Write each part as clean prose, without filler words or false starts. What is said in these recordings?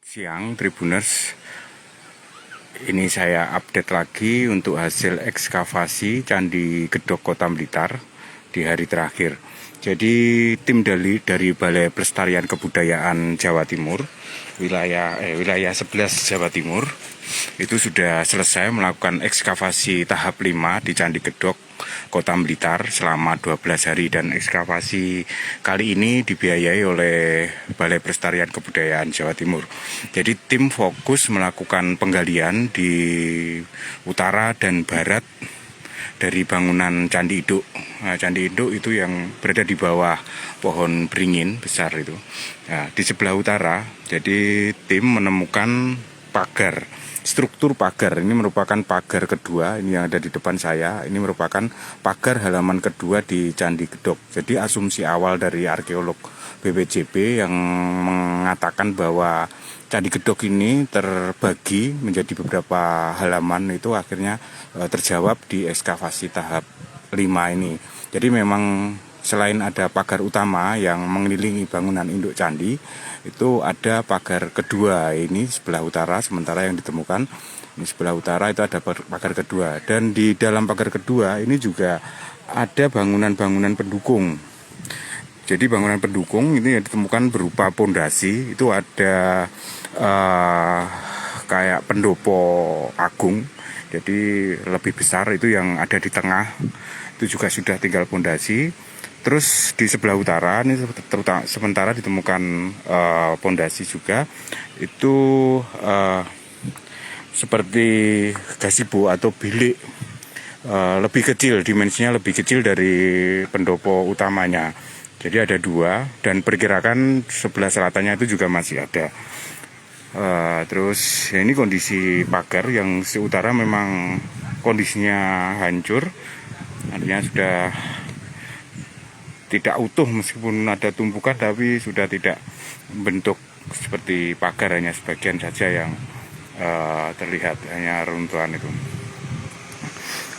Siang Tribuners, ini saya update lagi untuk hasil ekskavasi Candi Gedog Kota Blitar di hari terakhir. Jadi tim dari Balai Pelestarian Kebudayaan Jawa Timur, wilayah 11 Jawa Timur, itu sudah selesai melakukan ekskavasi tahap 5 di Candi Gedog Kota Blitar selama 12 hari, dan ekskavasi kali ini dibiayai oleh Balai Pelestarian Kebudayaan Jawa Timur. Jadi tim fokus melakukan penggalian di utara dan barat dari bangunan Candi Induk. Nah, Candi Induk itu yang berada di bawah pohon beringin besar itu. Nah, di sebelah utara, jadi tim menemukan pagar. Struktur pagar ini merupakan pagar kedua, ini yang ada di depan saya. Ini merupakan pagar halaman kedua di Candi Gedog. Jadi asumsi awal dari arkeolog BPJB yang mengatakan bahwa Candi Gedog ini terbagi menjadi beberapa halaman itu akhirnya terjawab di ekskavasi tahap 5 ini. Jadi memang selain ada pagar utama yang mengelilingi bangunan induk candi, itu ada pagar kedua ini sebelah utara, sementara yang ditemukan ini sebelah utara itu ada pagar kedua. Dan di dalam pagar kedua ini juga ada bangunan-bangunan pendukung. Jadi bangunan pendukung ini yang ditemukan berupa pondasi, itu ada kayak pendopo agung, jadi lebih besar itu yang ada di tengah, itu juga sudah tinggal pondasi. Terus di sebelah utara ini sementara ditemukan pondasi juga, itu seperti gazebo atau bilik lebih kecil, dimensinya lebih kecil dari pendopo utamanya. Jadi ada dua, dan perkirakan sebelah selatannya itu juga masih ada. Terus ya ini kondisi pagar yang seutara memang kondisinya hancur, artinya sudah tidak utuh, meskipun ada tumpukan tapi sudah tidak bentuk seperti pagar, hanya sebagian saja yang terlihat, hanya runtuhan itu.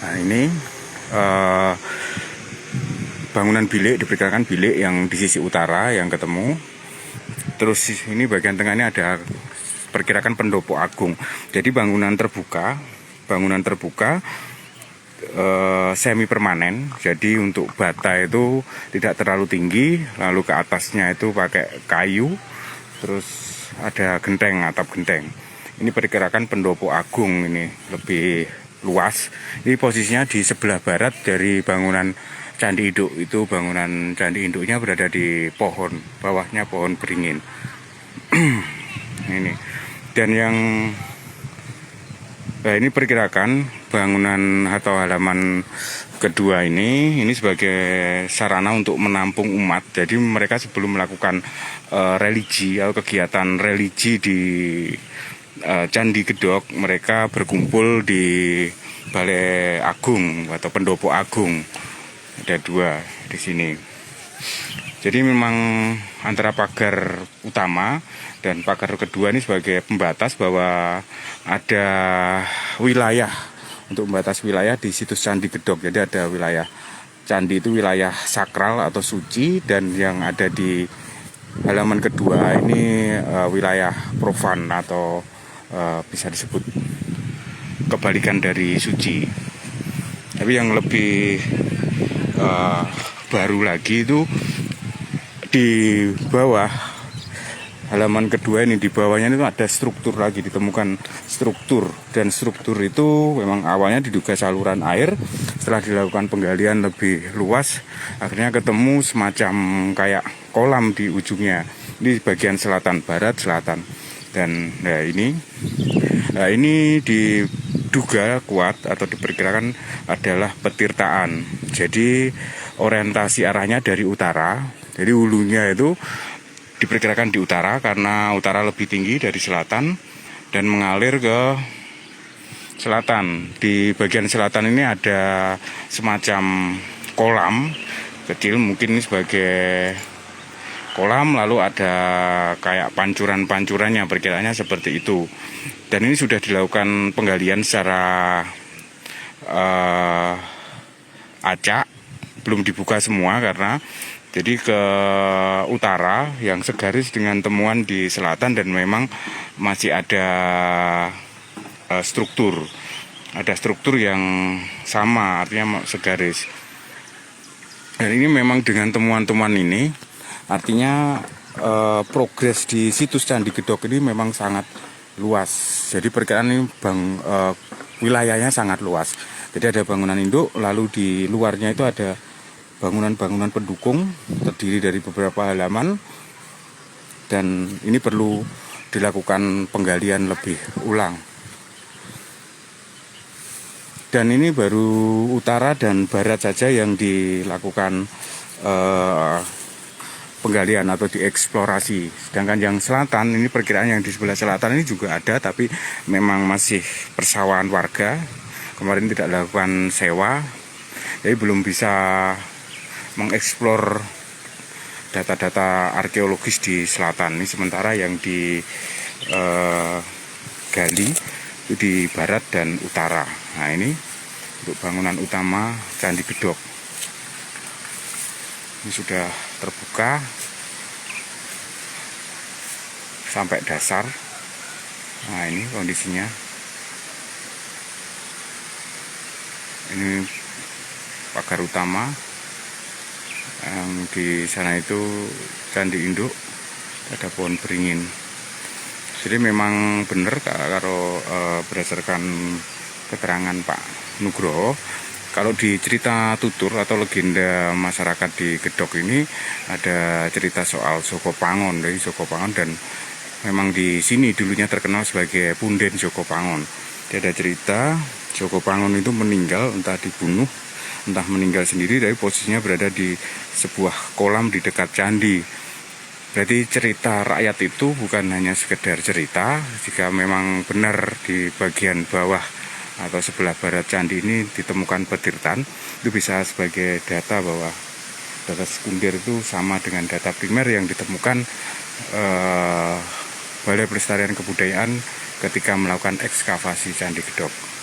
Nah ini bangunan bilik, diperkirakan bilik yang di sisi utara yang ketemu. Terus ini bagian tengah ini ada perkirakan pendopo agung. Jadi bangunan terbuka semi permanen. Jadi untuk bata itu tidak terlalu tinggi, lalu ke atasnya itu pakai kayu, terus ada genteng, atap genteng. Ini perkirakan pendopo agung, ini lebih luas. Ini posisinya di sebelah barat dari bangunan Candi Induk. Itu bangunan Candi Induknya berada di pohon, bawahnya pohon beringin. Ini. Dan yang ini perkirakan bangunan atau halaman kedua ini sebagai sarana untuk menampung umat. Jadi mereka sebelum melakukan religi atau kegiatan religi di Candi Gedog, mereka berkumpul di Balai Agung atau Pendopo Agung. Ada dua di sini. Jadi memang antara pagar utama dan pagar kedua ini sebagai pembatas bahwa ada wilayah, untuk membatas wilayah di situs Candi Gedog. Jadi ada wilayah candi itu wilayah sakral atau suci, dan yang ada di halaman kedua ini wilayah profan atau bisa disebut kebalikan dari suci. Tapi yang lebih baru lagi itu di bawah halaman kedua ini, di bawahnya itu ada struktur lagi, ditemukan struktur, dan struktur itu memang awalnya diduga saluran air. Setelah dilakukan penggalian lebih luas, akhirnya ketemu semacam kayak kolam di ujungnya. Ini bagian selatan, barat, selatan. Dan ini diduga kuat atau diperkirakan adalah petirtaan. Jadi orientasi arahnya dari utara. Jadi hulunya itu diperkirakan di utara karena utara lebih tinggi dari selatan dan mengalir ke selatan. Di bagian selatan ini ada semacam kolam kecil, mungkin ini sebagai kolam, lalu ada kayak pancuran-pancurannya, perkiraannya seperti itu. Dan ini sudah dilakukan penggalian secara acak, belum dibuka semua karena jadi ke utara yang segaris dengan temuan di selatan, dan memang masih ada struktur yang sama, artinya segaris. Dan ini memang dengan temuan-temuan ini artinya progres di situs Candi Gedog ini memang sangat luas. Jadi perkiraan ini wilayahnya sangat luas. Jadi ada bangunan induk, lalu di luarnya itu ada bangunan-bangunan pendukung terdiri dari beberapa halaman, dan ini perlu dilakukan penggalian lebih ulang. Dan ini baru utara dan barat saja yang dilakukan penggalian atau dieksplorasi. Sedangkan yang selatan, ini perkiraan yang di sebelah selatan ini juga ada, tapi memang masih persawahan warga. Kemarin tidak dilakukan sewa, jadi belum bisa mengeksplor data-data arkeologis di selatan. Ini sementara yang digali itu di barat dan utara. Nah, ini untuk bangunan utama Candi Gedog. Ini sudah terbuka sampai dasar. Nah, ini kondisinya. Ini pagar utama. Yang di sana itu candi induk, ada pohon beringin. Jadi memang benar kalau berdasarkan keterangan Pak Nugroho, kalau di cerita tutur atau legenda masyarakat di Gedog ini ada cerita soal Joko Pangon, dari Joko Pangon, dan memang di sini dulunya terkenal sebagai Punden Joko Pangon. Jadi ada cerita Joko Pangon itu meninggal, entah dibunuh, entah meninggal sendiri, tapi posisinya berada di sebuah kolam di dekat candi. Berarti cerita rakyat itu bukan hanya sekedar cerita. Jika memang benar di bagian bawah atau sebelah barat candi ini ditemukan petirtan, itu bisa sebagai data bahwa data sekunder itu sama dengan data primer yang ditemukan Balai Pelestarian Kebudayaan ketika melakukan ekskavasi Candi Gedog.